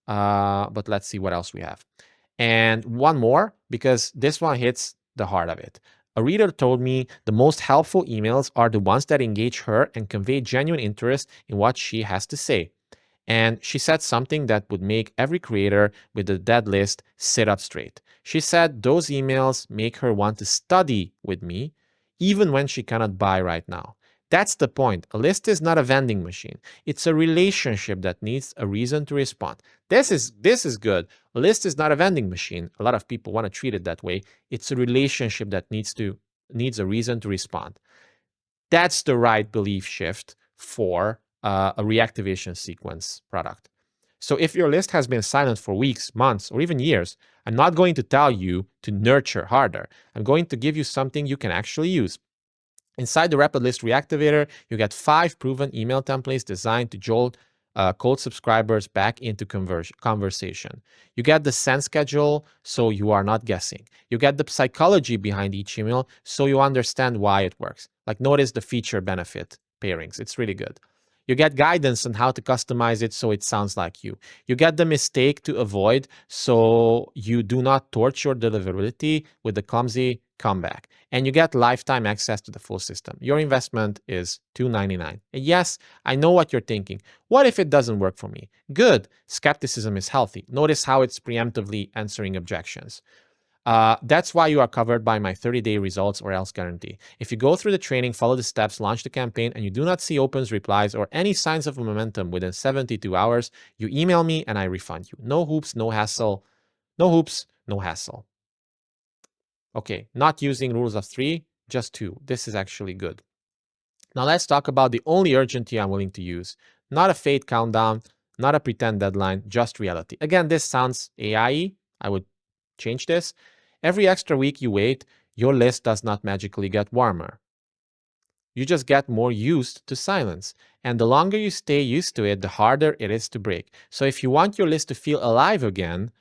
But let's see what else we have. And one more, because this one hits the heart of it. A reader told me the most helpful emails are the ones that engage her and convey genuine interest in what she has to say. And she said something that would make every creator with a dead list sit up straight. She said those emails make her want to study with me, even when she cannot buy right now. That's the point. A list is not a vending machine. It's a relationship that needs a reason to respond. This is good. A list is not a vending machine. A lot of people want to treat it that way. It's a relationship that needs a reason to respond. That's the right belief shift for a reactivation sequence product. So if your list has been silent for weeks, months, or even years, I'm not going to tell you to nurture harder. I'm going to give you something you can actually use. Inside the Rapid List Reactivator, you get 5 proven email templates designed to jolt cold subscribers back into conversation. You get the send schedule, so you are not guessing. You get the psychology behind each email, so you understand why it works. Like, notice the feature benefit pairings. It's really good. You get guidance on how to customize it so it sounds like you. You get the mistake to avoid, so you do not torch your deliverability with the clumsy come back. And you get lifetime access to the full system. Your investment is $2.99. And yes, I know what you're thinking. What if it doesn't work for me? Good. Skepticism is healthy. Notice how it's preemptively answering objections. That's why you are covered by my 30-day results or else guarantee. If you go through the training, follow the steps, launch the campaign, and you do not see opens, replies, or any signs of momentum within 72 hours, you email me and I refund you. No hoops, no hassle. No hoops, no hassle. Okay, not using rules of 3, just 2. This is actually good. Now let's talk about the only urgency I'm willing to use. Not a fate countdown, not a pretend deadline, just reality. Again, this sounds AI-y. I would change this. Every extra week you wait, your list does not magically get warmer. You just get more used to silence. And the longer you stay used to it, the harder it is to break. So if you want your list to feel alive again,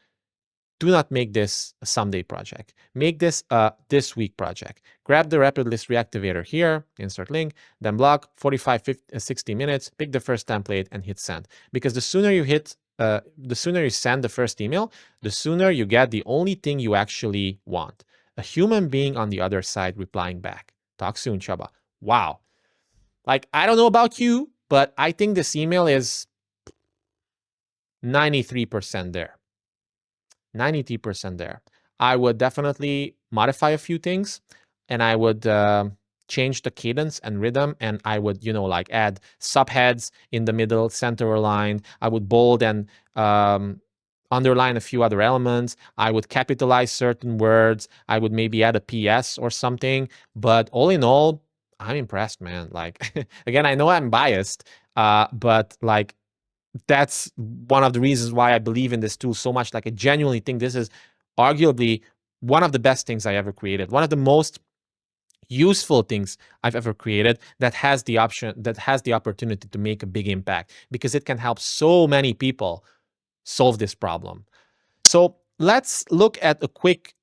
do not make this a someday project. Make this a this week project. Grab the Rapid List Reactivator here, insert link, then block 45, 50, 60 minutes, pick the first template and hit send. Because the sooner you send the first email, the sooner you get the only thing you actually want. A human being on the other side replying back. Talk soon, Chaba. Wow. Like, I don't know about you, but I think this email is 93% there. 93% there. I would definitely modify a few things, and I would change the cadence and rhythm, and I would, like add subheads in the middle, center line. I would bold and underline a few other elements. I would capitalize certain words. I would maybe add a PS or something. But all in all, I'm impressed, man. Like, again, I know I'm biased, but like, that's one of the reasons why I believe in this tool so much. Like, I genuinely think this is arguably one of the best things I ever created. One of the most useful things I've ever created that has the opportunity to make a big impact, because it can help so many people solve this problem. So let's look at a quick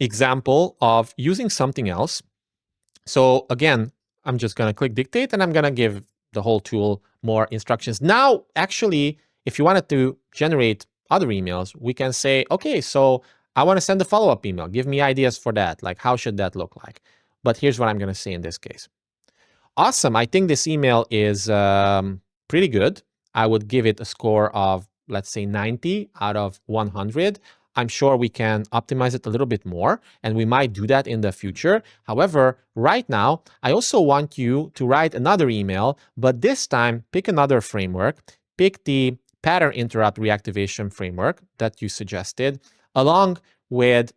example of using something else. So again, I'm just going to click dictate and I'm going to give the whole tool more instructions. Now, actually, if you wanted to generate other emails, we can say, okay, so I want to send a follow-up email. Give me ideas for that. Like, how should that look like? But here's what I'm going to say in this case. Awesome. I think this email is pretty good. I would give it a score of, let's say, 90 out of 100. I'm sure we can optimize it a little bit more, and we might do that in the future. However, right now, I also want you to write another email, but this time pick another framework. Pick the pattern interrupt reactivation framework that you suggested, along with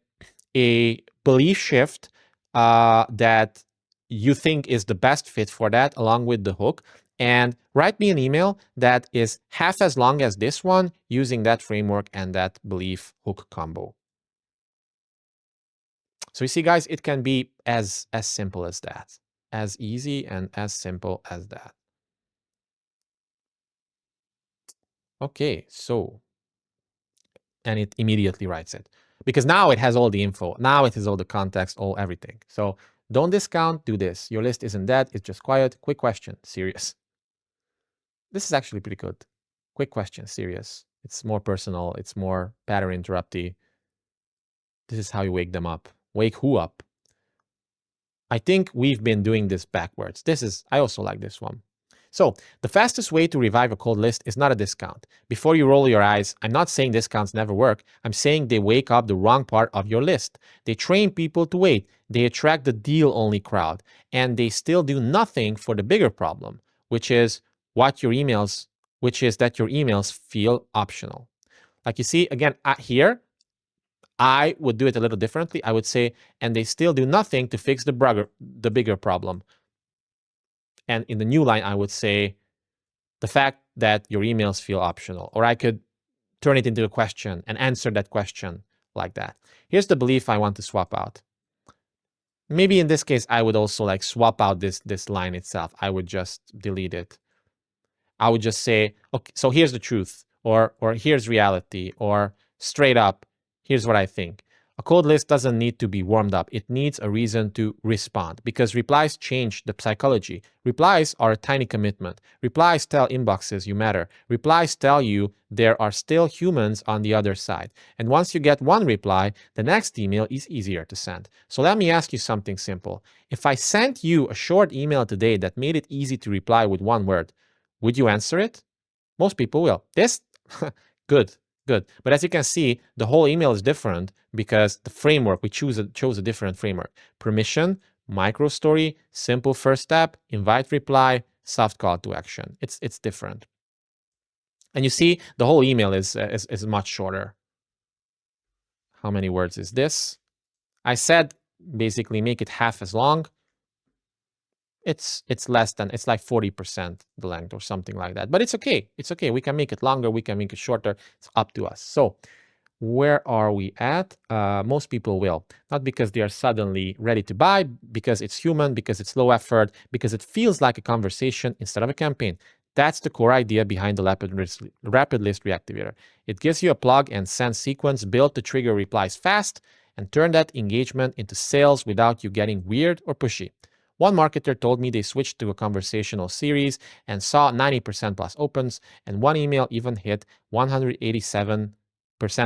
a belief shift that you think is the best fit for that, along with the hook. And write me an email that is half as long as this one using that framework and that belief hook combo. So you see, guys, it can be as simple as that, as easy and as simple as that. Okay, so, and it immediately writes it, because now it has all the info. Now it has all the context, all everything. So don't discount, do this. Your list isn't dead, it's just quiet. Quick question, serious. This is actually pretty good. Quick question, serious. It's more personal. It's more pattern interrupty. This is how you wake them up. Wake who up? I think we've been doing this backwards. I also like this one. So the fastest way to revive a cold list is not a discount. Before you roll your eyes, I'm not saying discounts never work. I'm saying they wake up the wrong part of your list. They train people to wait. They attract the deal-only crowd. And they still do nothing for the bigger problem, which is that your emails feel optional. Like you see, again, here, I would do it a little differently. I would say, and they still do nothing to fix the bigger problem. And in the new line, I would say the fact that your emails feel optional. Or I could turn it into a question and answer that question like that. Here's the belief I want to swap out. Maybe in this case, I would also like swap out this line itself. I would just delete it. I would just say, okay, so here's the truth, or here's reality, or straight up, here's what I think. A cold list doesn't need to be warmed up. It needs a reason to respond because replies change the psychology. Replies are a tiny commitment. Replies tell inboxes you matter. Replies tell you there are still humans on the other side. And once you get one reply, the next email is easier to send. So let me ask you something simple. If I sent you a short email today that made it easy to reply with one word, would you answer it? Most people will. This, good. Good. But as you can see, the whole email is different because the framework, we chose a different framework. Permission, micro story, simple first step, invite reply, soft call to action. It's different. And you see, the whole email is much shorter. How many words is this? I said basically make it half as long. It's less than, it's like 40% the length or something like that. But it's okay. It's okay. We can make it longer. We can make it shorter. It's up to us. So where are we at? Most people will. Not because they are suddenly ready to buy, because it's human, because it's low effort, because it feels like a conversation instead of a campaign. That's the core idea behind the Rapid List Reactivator. It gives you a plug and send sequence built to trigger replies fast and turn that engagement into sales without you getting weird or pushy. One marketer told me they switched to a conversational series and saw 90% plus opens, and one email even hit 187%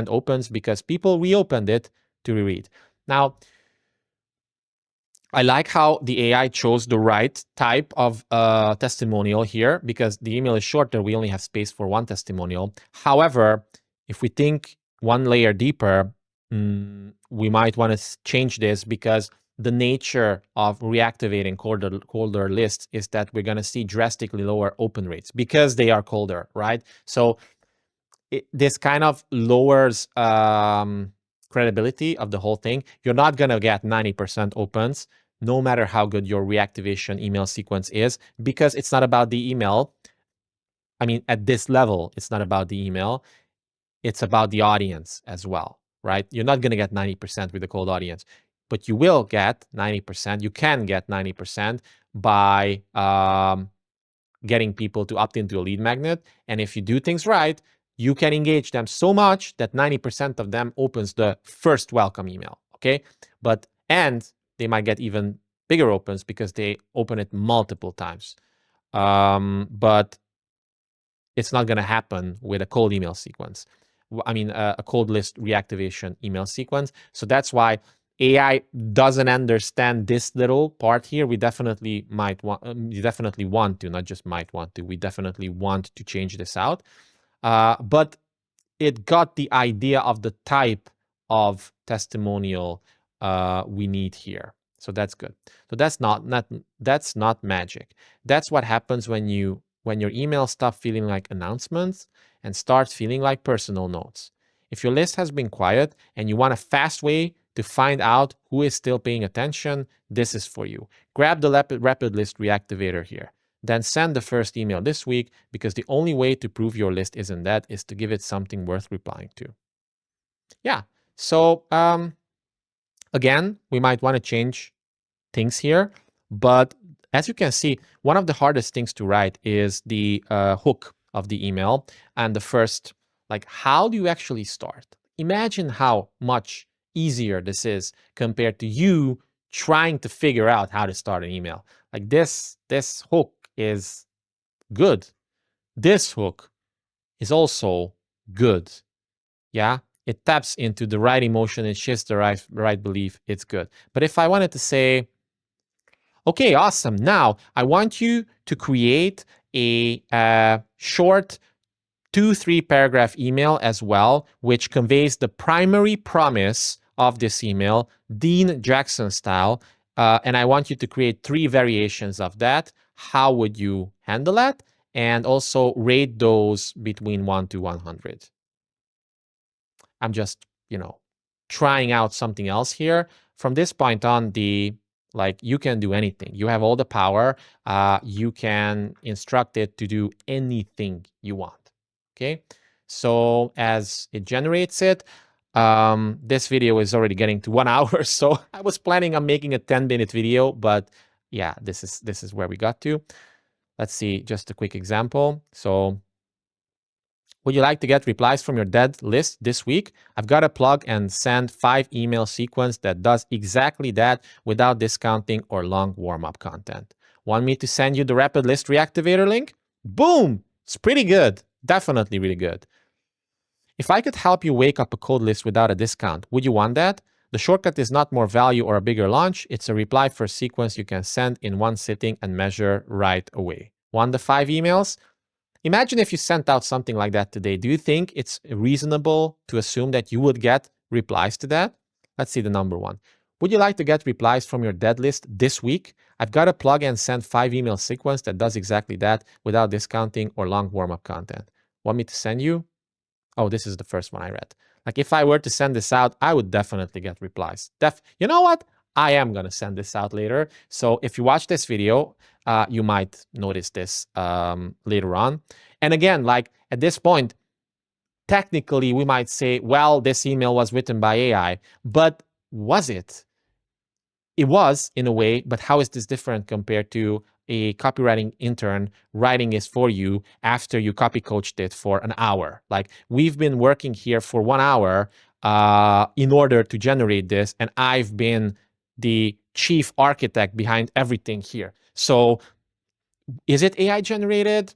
opens because people reopened it to reread. Now, I like how the AI chose the right type of testimonial here because the email is shorter. We only have space for one testimonial. However, if we think one layer deeper, we might want to change this because the nature of reactivating colder lists is that we're going to see drastically lower open rates because they are colder, right? So this kind of lowers credibility of the whole thing. You're not going to get 90% opens, no matter how good your reactivation email sequence is, because it's not about the email. I mean, at this level, it's not about the email. It's about the audience as well, right? You're not going to get 90% with a cold audience, but you will get 90%. You can get 90% by getting people to opt into a lead magnet. And if you do things right, you can engage them so much that 90% of them opens the first welcome email, okay? And they might get even bigger opens because they open it multiple times. But it's not going to happen with a cold email sequence. I mean, a cold list reactivation email sequence. So that's why AI doesn't understand this little part here. We definitely want to, not just might want to, we definitely want to change this out. But it got the idea of the type of testimonial we need here. So that's good. So that's not magic. That's what happens when your emails stop feeling like announcements and starts feeling like personal notes. If your list has been quiet and you want a fast way to find out who is still paying attention, this is for you. Grab the Rapid List Reactivator here. Then send the first email this week because the only way to prove your list isn't dead is to give it something worth replying to. Yeah, so again, we might want to change things here, but as you can see, one of the hardest things to write is the hook of the email and the first, like, how do you actually start? Imagine how much easier this is compared to you trying to figure out how to start an email. Like this hook is good. This hook is also good. Yeah, it taps into the right emotion, it shifts the right belief, it's good. But if I wanted to say, okay, awesome, now I want you to create a short 2-3 paragraph email as well, which conveys the primary promise of this email, Dean Jackson style, and I want you to create 3 variations of that. How would you handle that? And also rate those between 1 to 100. I'm just, trying out something else here. From this point on, you can do anything. You have all the power. You can instruct it to do anything you want. Okay. So as it generates it, this video is already getting to 1 hour. So I was planning on making a 10-minute video, but yeah, this is where we got to. Let's see just a quick example. So Would you like to get replies from your dead list this week? I've got a plug and send 5 email sequence that does exactly that without discounting or long warm-up content. Want me to send you the rapid list reactivator link? Boom! It's pretty good. Definitely really good. If I could help you wake up a cold list without a discount, would you want that? The shortcut is not more value or a bigger launch. It's a reply first sequence you can send in one sitting and measure right away. Want the 5 emails? Imagine if you sent out something like that today. Do you think it's reasonable to assume that you would get replies to that? Let's see the number one. Would you like to get replies from your dead list this week? I've got a plug and send 5 email sequence that does exactly that without discounting or long warm-up content. Want me to send you? Oh, this is the first one I read. Like if I were to send this out, I would definitely get replies. You know what? I am going to send this out later. So if you watch this video, you might notice this later on. And again, like at this point, technically we might say, well, this email was written by AI, but was it? It was in a way, but how is this different compared to a copywriting intern writing this for you after you copy coached it for an hour? Like we've been working here for 1 hour in order to generate this, and I've been the chief architect behind everything here. So is it AI generated?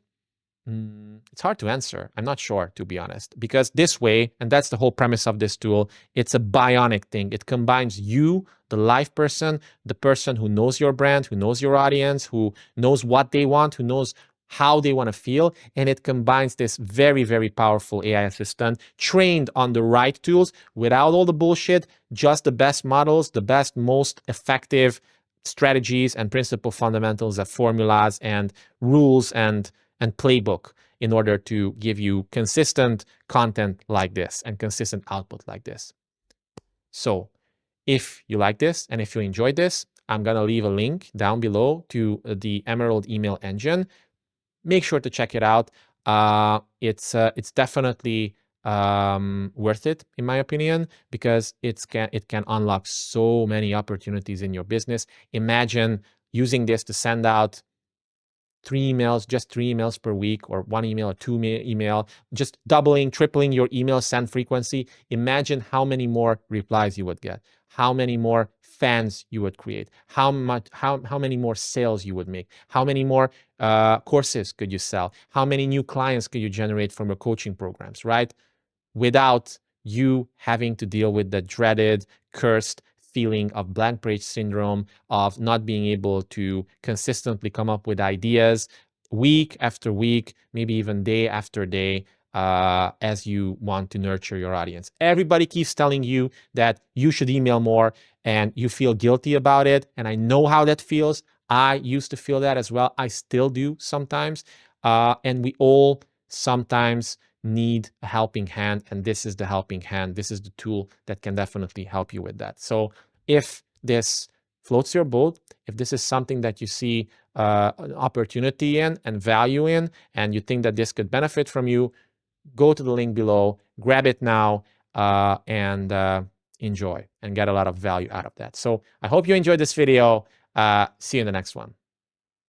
It's hard to answer. I'm not sure, to be honest, because this way, and that's the whole premise of this tool, it's a bionic thing. It combines you, the live person, the person who knows your brand, who knows your audience, who knows what they want, who knows how they want to feel, and it combines this very, very powerful AI assistant trained on the right tools without all the bullshit, just the best models, the best, most effective strategies and principle fundamentals and formulas and rules and playbook in order to give you consistent content like this and consistent output like this. So if you like this and if you enjoyed this, I'm going to leave a link down below to the Emerald email engine. Make sure to check it out. It's definitely worth it, in my opinion, because it can unlock so many opportunities in your business. Imagine using this to send out 3 emails, just 3 emails per week, or 1 email or 2 email, just doubling, tripling your email send frequency. Imagine how many more replies you would get, how many more fans you would create, how many more sales you would make, how many more courses could you sell, how many new clients could you generate from your coaching programs, right? Without you having to deal with the dreaded, cursed feeling of blank page syndrome, of not being able to consistently come up with ideas week after week, maybe even day after day, as you want to nurture your audience. Everybody keeps telling you that you should email more and you feel guilty about it. And I know how that feels. I used to feel that as well. I still do sometimes. And we all sometimes need a helping hand, and this is the helping hand. This is the tool that can definitely help you with that. So if this floats your boat, if this is something that you see an opportunity in and value in, and you think that this could benefit from you, go to the link below, grab it now, and enjoy and get a lot of value out of that. So I hope you enjoyed this video. See you in the next one.